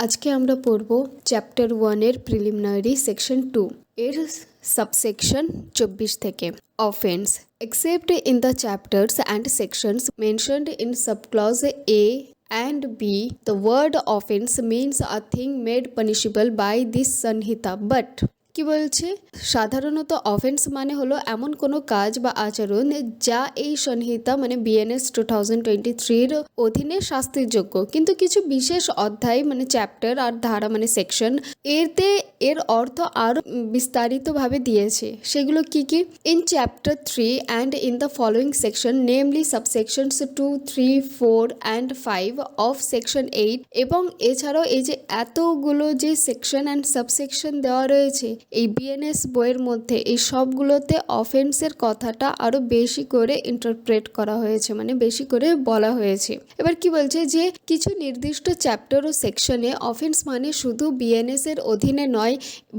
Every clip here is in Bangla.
আজকে আমরা পড়ব চ্যাপ্টার 1 এর প্রিলিমিনারি সেকশন 2 এর সাবসেকশন 24 থেকে offence except in the chapters and sections mentioned in subclause A and B, the word offense means a thing made punishable by this Sanhita, but কি বলছে সাধারণত অফেন্স মানে হলো এমন কোনো কাজ বা আচরণ যা এই সংহিতা মানে BNS 2023 এর অধীনে শাস্তির যোগ্য, কিন্তু কিছু বিশেষ অধ্যায় মানে চ্যাপ্টার আর ধারা মানে সেকশন এতে এর অর্থ আরো বিস্তারিতভাবে দিয়েছে। সেগুলো কি কি? In chapter 3 and in the following section namely subsections 2, 3, 4 and 5 of section 8, এবং এছাড়াও এই যে এতগুলো যে সেকশন অ্যান্ড সাবসেকশন দেওয়া রয়েছে এই বিএনএস বইয়ের মধ্যে, এই সবগুলোতে অফেন্সের কথাটা আরো বেশি করে ইন্টারপ্রেট করা হয়েছে, মানে বেশি করে বলা হয়েছে। এবার কি বলছে যে কিছু নির্দিষ্ট চ্যাপ্টার ও সেকশনে অফেন্স মানে শুধু বিএনএস এর অধীনে নয়,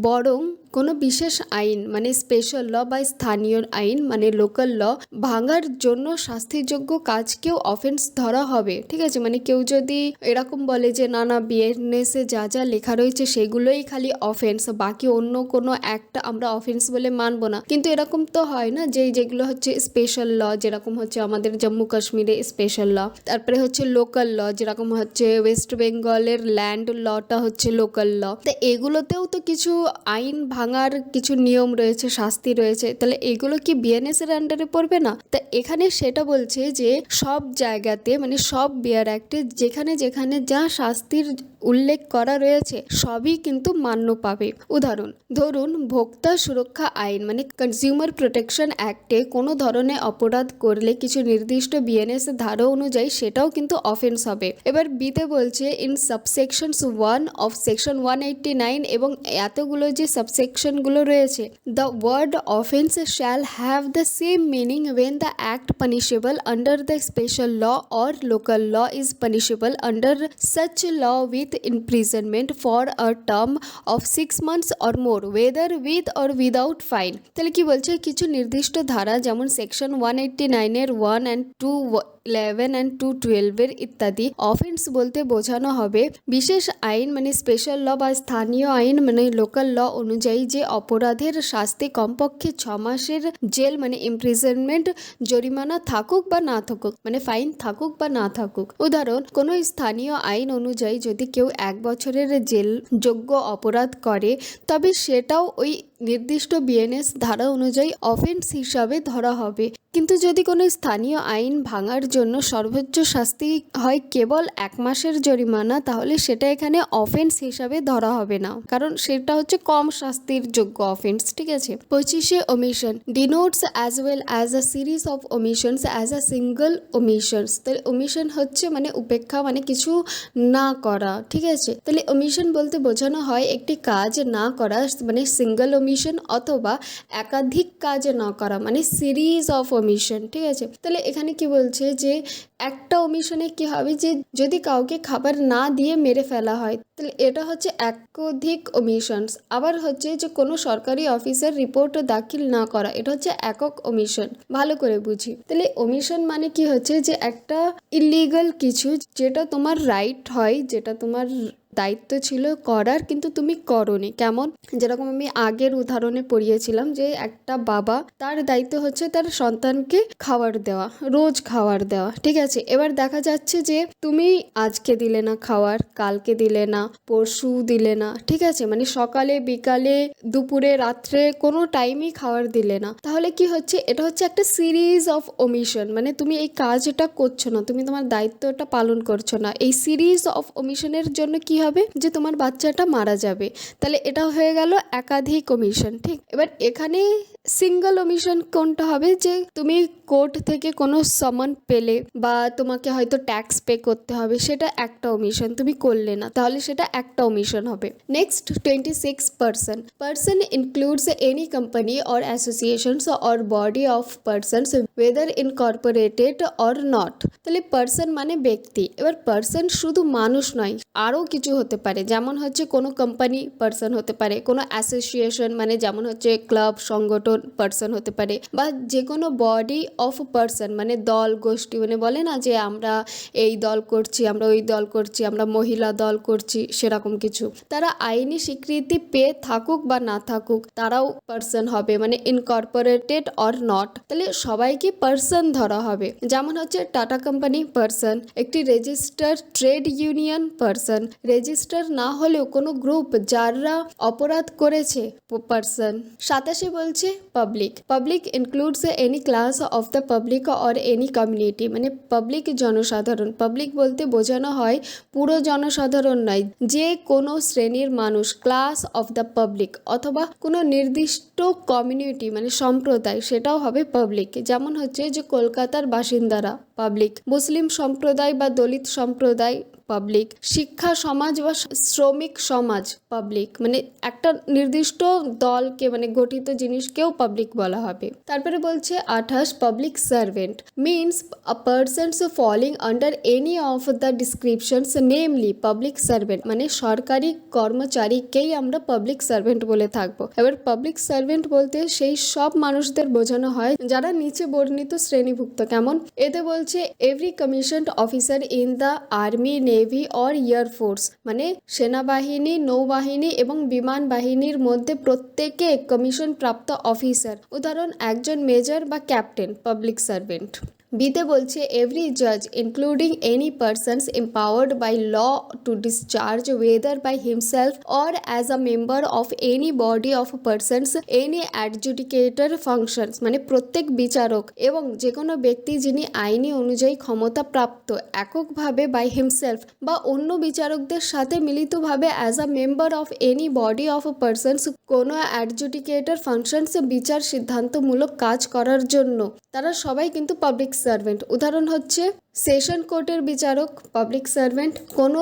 বরং কোনো বিশেষ আইন মানে স্পেশাল ল বা স্থানীয় আইন মানে লোকাল ল ভাঙার জন্য শাস্তিযোগ্য কাজকেও অফেন্স ধরা হবে। ঠিক আছে, মানে কেউ যদি এরকম বলে যে না না বিএনএস এ যা যা লেখা রয়েছে সেগুলোই খালি অফেন্স, বাকি অন্য কোনো একটা আমরা অফেন্স বলে মানবো না, কিন্তু এরকম তো হয় না যে যেগুলো হচ্ছে স্পেশাল ল, যেরকম হচ্ছে আমাদের জম্মু কাশ্মীরে স্পেশাল ল, তারপরে হচ্ছে লোকাল ল যেরকম হচ্ছে ওয়েস্ট বেঙ্গলের ল্যান্ড লটা হচ্ছে লোকাল ল, তো এগুলোতেও তো কিছু আইন ভাঙার কিছু নিয়ম রয়েছে, শাস্তি রয়েছে, তাহলে এগুলো কি বিএনএস এর আন্ডারে পড়বে না? তা এখানে সেটা বলছে যে সব জায়গাতে মানে সব বিয়ার অ্যাক্টে যেখানে যেখানে যা শাস্তির উল্লেখ করা রয়েছে সবই কিন্তু মান্য পাবে। উদাহরণ ধরুন ভোক্তা সুরক্ষা আইন মানে কনজিউমার প্রোটেকশন অ্যাক্টে কোনো ধরনের অপরাধ করলে কিছু নির্দিষ্ট বিএনএস ধারা অনুযায়ী সেটাও কিন্তু অফেন্স হবে। এবার বিতে বলছে ইন সাবসেকশনস 1 অফ সেকশন 189, এবং এতগুলো যে সাবসেকশনগুলো রয়েছে, the word offence shall have the same meaning when the act punishable under the special law or local law is punishable under such law with imprisonment for a term of 6 months or more, whether with or without fine। তাহলে কি বলছে কিছু নির্দিষ্ট ধারা যেমন সেকশন 189 এর 1 and 211 and 212 এর ইত্যাদি অফেন্স বলতে বোঝানো হবে বিশেষ আইন মানে স্পেশাল ল বা স্থানীয় আইন মানে লোকাল ল অনুযায়ী যে অপরাধের শাস্তি কমপক্ষে 6 মাসের জেল মানে ইমপ্রিজনমেন্ট, জরিমানা থাকুক বা না থাকুক মানে ফাইন থাকুক বা না থাকুক। উদাহরণ কোনো স্থানীয় আইন অনুযায়ী যদি কেউ 1 বছরের জেল যোগ্য অপরাধ করে তবে সেটাও ওই নির্দিষ্ট বিএনএস ধারা অনুযায়ী অফেন্স হিসাবে ধরা হবে, কিন্তু যদি কোনো স্থানীয় আইন ভাঙার জন্য সর্বোচ্চ শাস্তি হয় কেবল 1 মাসের জরিমানা, তাহলে সেটা এখানে অফেন্স হিসাবে ধরা হবে না, কারণ সেটা হচ্ছে কম শাস্তির যোগ্য অফেন্স। ঠিক আছে। 25 omission denotes as well as a series of omissions as a single omissions. তাহলে ওমিশন হচ্ছে মানে উপেক্ষা মানে কিছু না করা। ঠিক আছে, তাহলে ওমিশন বলতে বোঝানো হয় একটি কাজ না করা মানে সিঙ্গল ওমিশন, অথবা একাধিক কাজ না করা মানে সিরিজ অফ ওমিশন। ঠিক আছে, তাহলে এখানে কি বলছে যে একটা ওমিশনে কি হবে যে যদি কাউকে খাবার না দিয়ে মেরে ফেলা হয় তাহলে এটা হচ্ছে একাধিক ওমিশনস। আবার হচ্ছে যে কোনো সরকারি অফিসার রিপোর্ট দাখিল না করা, এটা হচ্ছে একক ওমিশন। ভালো করে বুঝি, তাহলে ওমিশন মানে কি হচ্ছে যে একটা ইলিগাল কিছু যেটা তোমার রাইট হয়, যেটা তোমার দায়িত্ব ছিল করার কিন্তু তুমি করোনি। কেমন? যেরকম আমি আগের উদাহরণে পড়িয়েছিলাম যে একটা বাবা তার দায়িত্ব হচ্ছে তার সন্তানকে খাবার দেওয়া, রোজ খাবার দেওয়া। ঠিক আছে, এবার দেখা যাচ্ছে যে তুমি আজকে দিলে না খাবার, কালকে দিলে না, পরশু দিলে না। ঠিক আছে, মানে সকালে বিকালে দুপুরে রাত্রে কোনো টাইমই খাবার দিলে না, তাহলে কি হচ্ছে এটা হচ্ছে একটা সিরিজ অফ ওমিশন, মানে তুমি এই কাজটা করছো না, তুমি তোমার দায়িত্বটা পালন করছো না। এই সিরিজ অফ ওমিশনের জন্য কি হবে যে তোমার বাচ্চাটা মারা যাবে, তাহলে এটা হয়ে গেল একাধিক ওমিশন। ঠিক, এবার এখানে সিঙ্গল ওমিশন কোনটা হবে যে তুমি কোর্ট থেকে কোনো সমন পেলে বা তোমাকে হয়তো ট্যাক্স পে করতে হবে, সেটা একটা ওমিশন তুমি করলে না, তাহলে সেটা একটা ওমিশন হবে। Next 26 person includes any company or associations or body of persons whether incorporated or not. তাহলে পার্সন মানে ব্যক্তি। এবার পার্সন শুধু মানুষ নয়, আরও কিছু হতে পারে, যেমন হচ্ছে কোনো কোম্পানি পার্সন হতে পারে, কোনো অ্যাসোসিয়েশন মানে যেমন হচ্ছে ক্লাব সংগঠন পার্সন হতে পারে, বা যে কোনো বডি অফ পার্সন মানে দল গোষ্ঠী, মানে বলে না যে আমরা এই দল করছি, আমরা ওই দল করছি, আমরা মহিলা দল করছি, সেরকম কিছু। তারা আইনি স্বীকৃতি পেয়ে থাকুক বা না থাকুক তারাও পার্সন হবে, মানে ইনকর্পোরেটেড অর নট, তাহলে সবাইকে পার্সন ধরা হবে। যেমন হচ্ছে টাটা কোম্পানি পার্সন, একটি registered trade union person, register না হলেও কোনো গ্রুপ যারা অপরাধ করেছে পার্সন। 87 বলছে public, public includes any class of the public or any community, মানে পাবলিক জনসাধারণ, পাবলিক বলতে বোঝানো হয় পুরো জনসাধারণ নয়, যে কোনো শ্রেণীর মানুষ, ক্লাস অফ দ্য পাবলিক, অথবা কোনো নির্দিষ্ট কমিউনিটি মানে সম্প্রদায়, সেটাও হবে পাবলিক। যেমন হচ্ছে যে কলকাতার বাসিন্দারা পাবলিক, মুসলিম সম্প্রদায় বা দলিত সম্প্রদায় পাবলিক, শিক্ষা সমাজ বা শ্রমিক সমাজ পাবলিক, মানে একটা নির্দিষ্ট দলকে মানে গঠিত জিনিসকেও পাবলিক বলা হবে। তারপরে বলছে 28 public servant means a persons falling under any of the descriptions namely public servant, মানে সরকারি কর্মচারীকেই আমরা পাবলিক সার্ভেন্ট বলে থাকবো। এবার পাবলিক সার্ভেন্ট বলতে সেই সব মানুষদের বোঝানো হয় যারা নিচে বর্ণিত শ্রেণীভুক্ত। কেমন? এতে বলছে every commissioned officer in the army, navy or air force, মানে সেনাবাহিনী, নৌবাহিনী এবং বিমান বাহিনীর মধ্যে প্রত্যেকে কমিশন প্রাপ্ত অফিসার, উদাহরণ একজন মেজর বা ক্যাপ্টেন, পাবলিক সার্ভেন্ট। বিতে বলছে এভরি জাজ including any persons empowered by law to discharge whether by himself or as a member of any body of persons any adjudicator functions, মানে প্রত্যেক বিচারক এবং যে কোনো ব্যক্তি যিনি আইনি অনুযায়ী ক্ষমতা প্রাপ্ত এককভাবে বাই হিমসেলফ বা অন্য বিচারকদের সাথে মিলিতভাবে as a member of any body of persons কোনো অ্যাডজুডিকেটর ফাংশনস বিচার সিদ্ধান্তমূলক কাজ করার জন্য, তারা সবাই কিন্তু পাবলিক সার্ভেন্ট। উদাহরণ হচ্ছে সেশন কোর্টের বিচারক পাবলিক সার্ভেন্ট, কোনো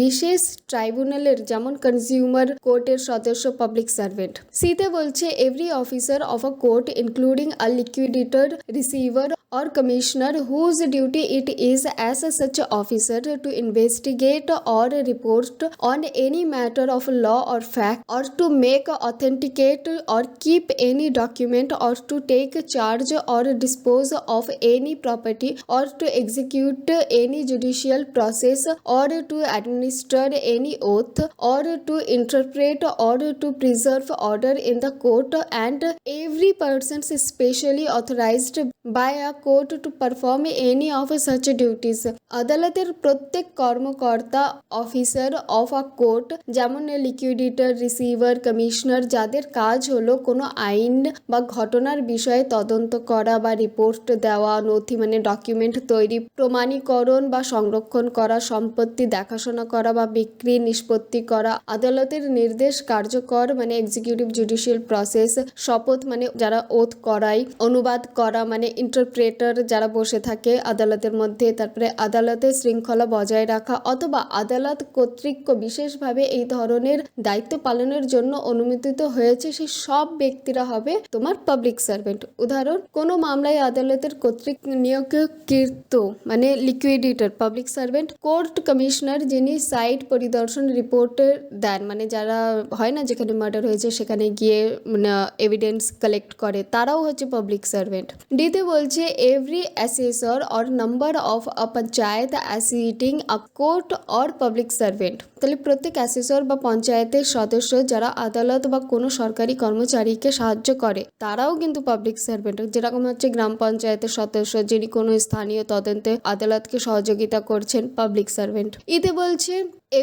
বিশেষ ট্রাইব্যুনালের যেমন কনজিউমার কোর্টের সদস্য পাবলিক সার্ভেন্ট। সিতে বলছে every officer of a court including a liquidator, receiver or commissioner whose duty it is as such officer to investigate or report on any matter of law or fact or to make, authenticate or keep any document or to take charge or dispose of any property or to execute any judicial process or to administer any oath or to interpret or to preserve order in the court, and every person specially authorized by a court to perform any of such duties, আদালতের প্রত্যেক কর্মকর্তা অফিসার অফ আ কোর্ট যেমন লিকুইডেটর, রিসিভার, কমিশনার, যাদের কাজ হলো কোনো আইন বা ঘটনার বিষয়ে তদন্ত করা বা রিপোর্ট দেওয়া, নথি মানে ডকুমেন্ট তৈরি, প্রমাণীকরণ বা সংরক্ষণ করা, সম্পত্তি দেখাশোনা করা বা বিক্রি নিষ্পত্তি করা, আদালতের নির্দেশ কার্যকর মানে এক্সিকিউটিভ জুডিশিয়াল প্রসেস, শপথ মানে যারা ওথ করায়, অনুবাদ করা মানে ইন্টারপ্রেটার যারা বসে থাকে আদালতের মধ্যে, তারপরে আদালতে শৃঙ্খলা বজায় রাখা অথবা আদালত কর্তৃক বিশেষভাবে এই ধরনের দায়িত্ব পালনের জন্য অনুমোদিত হয়েছে সেই সব ব্যক্তিরা হবে তোমার পাবলিক সার্ভেন্ট। উদাহরণ কোনো মামলায় আদালতের কর্তৃক নিয়োগকৃত মানে লিকুইডেটর পাবলিক সার্ভেন্ট, কোর্ট কমিশনার যিনি সাইট পরিদর্শন রিপোর্ট দেন, মানে যারা হয় না যেখানে মার্ডার হয়েছে সেখানে গিয়ে এভিডেন্স কালেক্ট করে, তারাও হচ্ছে পাবলিক সার্ভেন্ট। ডিতে বলছে every assessor or number of a panchayat assisting a court or public servant, তাহলে প্রত্যেক অ্যাসেসর বা পঞ্চায়েতের সদস্য যারা আদালত বা কোনো সরকারি কর্মচারীকে সাহায্য করে তারাও কিন্তু পাবলিক সার্ভেন্ট। যেরকম হচ্ছে গ্রাম পঞ্চায়েতের সদস্য যিনি কোনো স্থানীয় তদন্তে আদালতকে সহযোগিতা করছেন, পাবলিক সার্ভেন্ট। এতে বলছে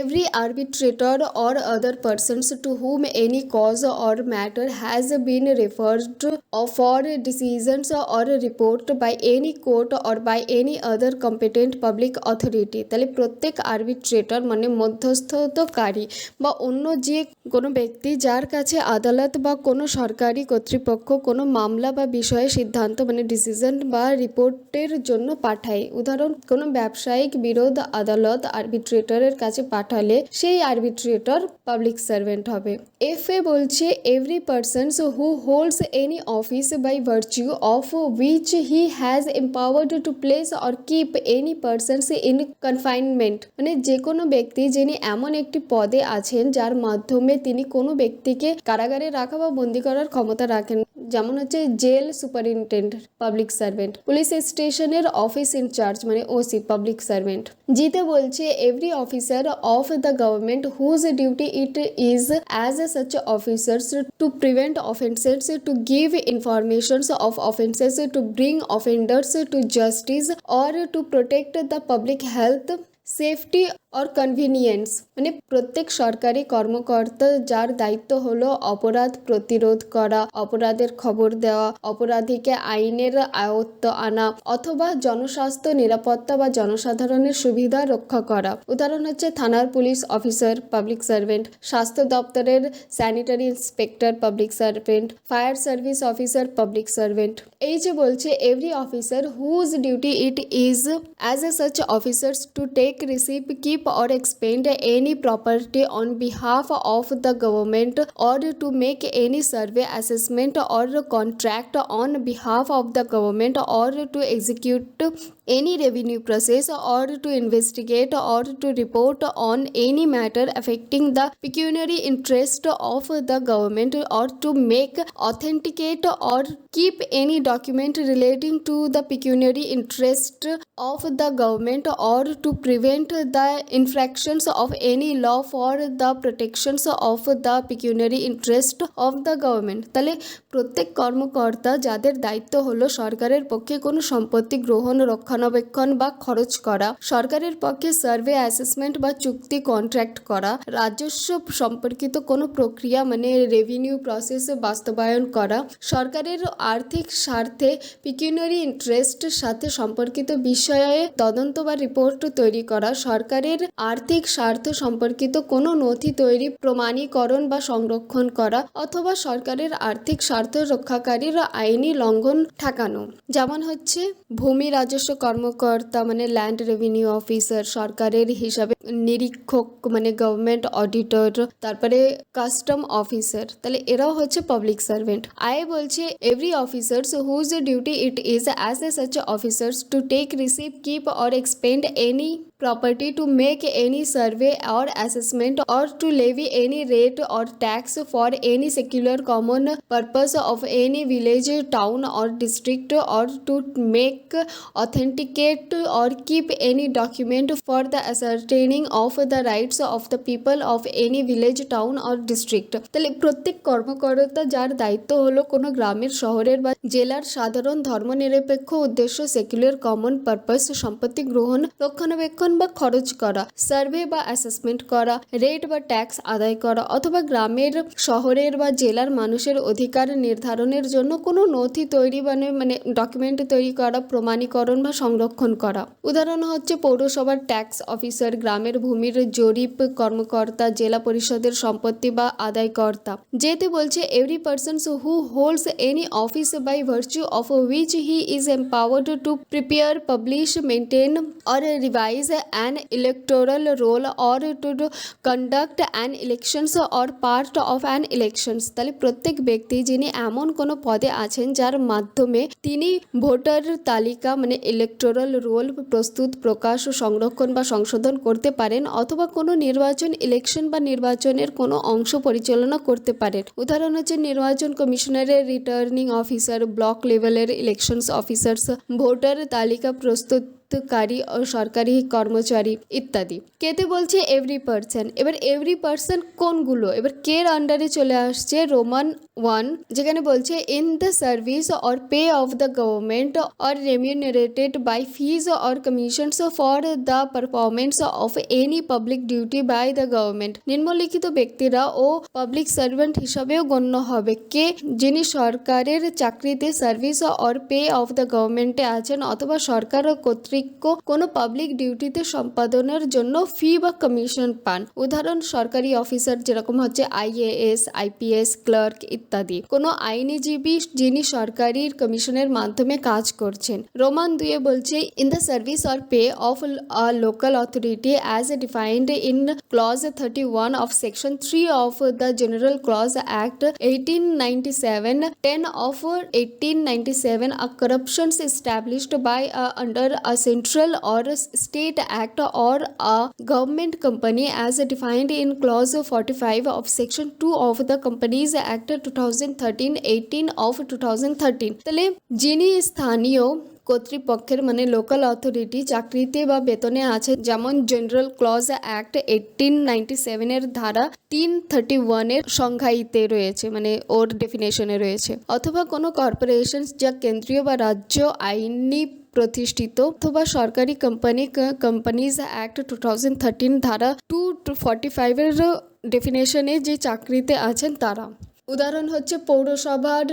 every arbitrator or other persons to whom any cause or matter has been referred for decisions or report by any court or by any other competent public authority, তাহলে প্রত্যেক আরবিট্রেটর মানে মধ্যস্থতাকারী বা অন্য যে কোনো ব্যক্তি যার কাছে আদালত বা কোনো সরকারি কর্তৃপক্ষ কোনো মামলা বা বিষয়ে সিদ্ধান্ত মানে ডিসিশন বা রিপোর্টের জন্য পাঠায়। উদাহরণ কোনো ব্যবসায়িক বিরোধ আদালত আরবিট্রেটরের কাছে পাঠালে সেই আরবিট্রেটর পাবলিক সার্ভেন্ট হবে। এফএ বলছে every persons who holds any office by virtue of which he has empowered to place or keep any persons in confinement, মানে যে কোনো ব্যক্তি যিনি এমন একটি পদে আছেন যার মাধ্যমে তিনি কোনো ব্যক্তিকে কারাগারে রাখা বা বন্দী করার ক্ষমতা রাখেন। যেমন হচ্ছে jail superintendent public servant, police স্টেশনের অফিস ইনচার্জ মানে ওসি পাবলিক সার্ভেন্ট। জিতে বলছে every officer of the government whose duty it is as such officers to prevent offences, to give informations of offences, to bring offenders to justice, or to protect the public health, safety or convenience. মানে প্রত্যেক সরকারি কর্মকর্তা যার দায়িত্ব হলো অপরাধ প্রতিরোধ করা, অপরাধের খবর দেওয়া, অপরাধীকে আইনের আয়ত্ত আনা অথবা জনস্বাস্থ্য নিরাপত্তা বা জনসাধারণের সুবিধা রক্ষা করা। উদাহরণ হচ্ছে থানার পুলিশ অফিসার পাবলিক সার্ভেন্ট, স্বাস্থ্য দপ্তরের sanitary inspector public servant, fire service officer public servant. এই যে বলছে every officer whose duty it is as a such officers to take, receive, keep or expend any property on behalf of the government, or to make any survey, assessment or contract on behalf of the government, or to execute any revenue process, or to investigate or to report on any matter affecting the pecuniary interest of the government, or to make, authenticate or keep any document relating to the pecuniary interest of the government, or to prevent the infractions of any law for the protections of the pecuniary interest of the government। তাহলে প্রত্যেক কর্মকর্তা যাদের দায়িত্ব হলো সরকারের পক্ষে কোনো সম্পত্তি গ্রহণ, রক্ষণাবেক্ষণ বা খরচ করা, সরকারের পক্ষে সার্ভে, অ্যাসেসমেন্ট বা চুক্তি কন্ট্রাক্ট করা, রাজস্ব সম্পর্কিত কোনো প্রক্রিয়া মানে রেভিনিউ প্রসেস বাস্তবায়ন করা, সরকারের আর্থিক স্বার্থে পিকিউনারি ইন্টারেস্ট সাথে সম্পর্কিত বিষয়ে তদন্ত বা রিপোর্ট তৈরি করা, সরকারের আর্থিক স্বার্থ সম্পর্কিত কোনো নথি তৈরি, প্রমাণীকরণ বা সংরক্ষণ করা, অথবা সরকারের আর্থিক স্বার্থ রক্ষাকারীর আইনি লঙ্ঘন ঠেকানো। যেমন হচ্ছে ভূমি রাজস্ব কর্মকর্তা মানে ল্যান্ড রেভিনিউ অফিসার, সরকারের হিসাবে নিরীক্ষক মানে গভর্নমেন্ট অডিটর, তারপরে কাস্টম অফিসার। তাহলে এরাও হচ্ছে পাবলিক সার্ভেন্ট। আই বলছে every officers whose duty it is as a such officers to take, receive, keep or expend any property, to make any survey or assessment, or to levy any rate or tax for any secular common purpose of any village, town or district, or to make, authenticate or keep any document for the ascertaining of the rights of the people of any village, town or district। তাহলে প্রত্যেক কর্মকর্তা যার দায়িত্ব হলো কোনো গ্রামের, শহরের বা জেলার সাধারণ ধর্মনিরপেক্ষ উদ্দেশ্য, সেকুলার কমন পারপাস সম্পত্তি গ্রহণ, রক্ষণাবেক্ষণ বা খরচ করা, সার্ভে বা অ্যাসেসমেন্ট করা, রেট বা ট্যাক্স আদায় করা, অথবা গ্রামের, শহরের বা জেলার মানুষের অধিকার নির্ধারণের জন্য কোনো নথি তৈরি মানে ডকুমেন্ট তৈরি করা, প্রমাণীকরণ বা সংরক্ষণ করা। উদাহরণ হচ্ছে পৌরসভার ট্যাক্স অফিসার, গ্রামের ভূমির জরিপ কর্মকর্তা, জেলা পরিষদের সম্পত্তি বা আদায়কর্তা। যেতে বলছে every persons who holds any office by virtue of which he is empowered to prepare, publish, maintain or revise an electoral roll, or to conduct an elections or part of an elections। তাহলে প্রত্যেক ব্যক্তি যিনি এমন কোনো পদে আছেন যার মাধ্যমে তিনি ভোটার তালিকা মানে ইলেকটোরাল রোল প্রস্তুত, প্রকাশ, সংরক্ষণ বা সংশোধন করতে পারেন, অথবা কোনো নির্বাচন, ইলেকশন বা নির্বাচনের কোনো অংশ পরিচালনা করতে পারেন। উদাহরণ হচ্ছে নির্বাচন কমিশনারের রিটার্নিং অফিসার, ব্লক লেভেলের ইলেকশনস অফিসার্স, ভোটার তালিকা প্রস্তুতকারী ও সরকারি কর্মচারী ইত্যাদি। কেতে বলছে এভরি পার্সন। এবার এভরি পার্সন কোনগুলো, এবার কের আন্ডারে চলে আসছে রোমান 1, যেখানে বলছে in the service or pay of the government or remunerated by fees or commissions for the performance of any public duty by the government. নিম্নলিখিত ব্যক্তিরা ও পাবলিক সার্ভেন্ট হিসাবেও গণ্য হবে কে, যিনি সরকারের চাকরিতে service or pay of the গভর্নমেন্টে আছেন, অথবা সরকার কর্তৃক কোনো পাবলিক ডিউটিতে সম্পাদনের জন্য ফি বা কমিশন পান। উদাহরণ সরকারি অফিসার যেরকম হচ্ছে IAS, IPS, ক্লার্ক ইত্যাদি। কোনো আইনজীবী যিনি সরকারি কমিশনের মাধ্যমে কাজ করছেন। রোমান 2 বলছে in the service or pay of a local authority as defined in clause 31 of section 3 of the general clause act 1897, 10 of 1897, a corruptions established by under a central or state act or a government company as defined in clause 45 of section 2 of the Companies Act 2013 18 of 2013 তাহলে যিনি স্থানীয় কর্তৃপক্ষের মানে লোকাল অথরিটি চাকরিতে বা বেতনে আছে, যেমন জেনারেল ক্লজ অ্যাক্ট 1897 এর ধারা 331 এর সংজ্ঞায়িতে রয়েছে, মানে ওর ডেফিনেশনে রয়েছে, অথবা কোনো কর্পোরেশন যা কেন্দ্রীয় বা রাজ্য আইনি প্রতিষ্ঠিত, অথবা সরকারি কোম্পানিজ অ্যাক্ট 2013 ধারা 245 এর ডেফিনেশনে যে চাকরিতে আছেন তারা। উদাহরণ হচ্ছে পৌরসভার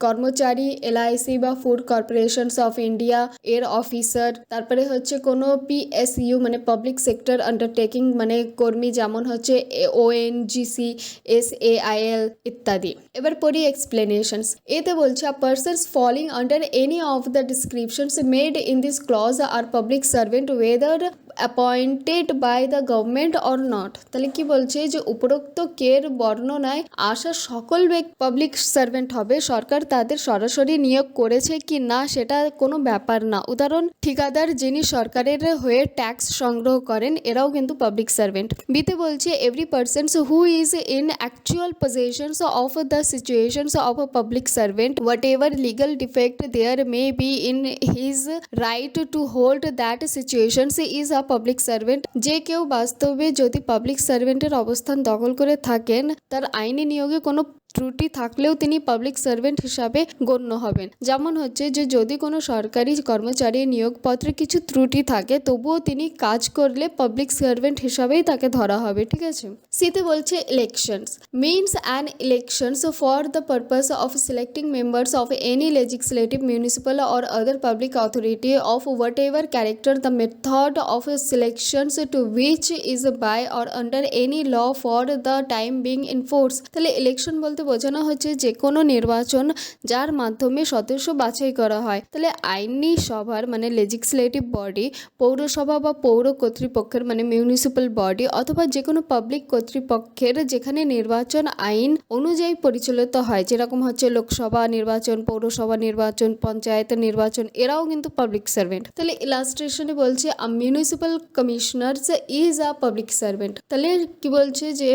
কর্মচারী, এলআইসি বা ফুড কর্পোরেশনস অফ ইন্ডিয়া এর অফিসার, তারপরে হচ্ছে কোনো পিএসইউ মানে পাবলিক সেক্টর আন্ডারটেকিং মানে কর্মী, যেমন হচ্ছে ওএনজিসি, এসএআইএল ইত্যাদি। এবার পড়ি এক্সপ্লেনেশনস। এতে বলছে a persons falling under any of the descriptions made in this clause are public servant whether appointed by the government or not. তাহলে কি বলছে যে উপরোক্ত কের বর্ণনায় আসা সকল পাবলিক সার্ভেন্ট হবে, সরকার তাদের সরাসরি নিয়োগ করেছে কি না সেটা কোনো ব্যাপার না। উদাহরণ, ঠিকাদার যিনি সরকারের হয়ে ট্যাক্স সংগ্রহ করেন, এরাও কিন্তু পাবলিক সার্ভেন্ট। বিতে বলছে every persons who is in actual possessions of the situations of a public servant whatever legal defect there may be in his right to hold that situations is a public servant. যে কেউ বাস্তবে যদি পাবলিক সার্ভেন্টের অবস্থান দখল করে থাকেন, তার আইনি নিয়োগে কোনো ত্রুটি থাকলেও তিনি পাবলিক সার্ভেন্ট হিসাবে গণ্য হবেন। যেমন হচ্ছে যে যদি কোনো সরকারি কর্মচারী নিয়োগপত্রে কিছু ত্রুটি থাকে, তবুও তিনি কাজ করলে পাবলিক সার্ভেন্ট হিসাবেই তাকে ধরা হবে, ঠিক আছে। সিতে বলছে elections means an elections for the purpose of selecting members of any legislative municipal or other public authority of whatever character the method of selections to which is by or under any law for the time being in force. তাহলে ইলেকশন বলতে বোঝানো হচ্ছে যে কোনো নির্বাচন যার মাধ্যমে সদস্য বাছাই করা হয়। তাহলে আইনি সভার মানে লেজিসলেটিভ বডি, পৌরসভা বা পৌর কর্তৃপক্ষের মানে মিউনিসিপ্যাল বডি, অথবা যে কোনো পাবলিক কর্তৃপক্ষের যেখানে নির্বাচন আইন অনুযায়ী পরিচালিত হয়, যেরকম হচ্ছে লোকসভা নির্বাচন, পৌরসভা নির্বাচন, পঞ্চায়েত নির্বাচন, এরাও কিন্তু পাবলিক সার্ভেন্ট। তাহলে ইলাস্ট্রেশনে বলছে a municipal commissioners is a public servant. তাহলে কি বলছে যে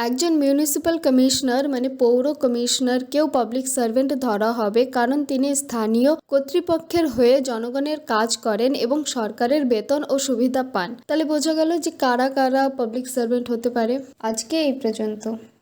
একজন মিউনিসিপ্যাল কমিশনার মানে পৌর কমিশনারকেও পাবলিক সার্ভেন্ট ধরা হবে, কারণ তিনি স্থানীয় কর্তৃপক্ষের হয়ে জনগণের কাজ করেন এবং সরকারের বেতন ও সুবিধা পান। তাহলে বোঝা গেল যে কারা কারা পাবলিক সার্ভেন্ট হতে পারে। আজকে এই পর্যন্ত।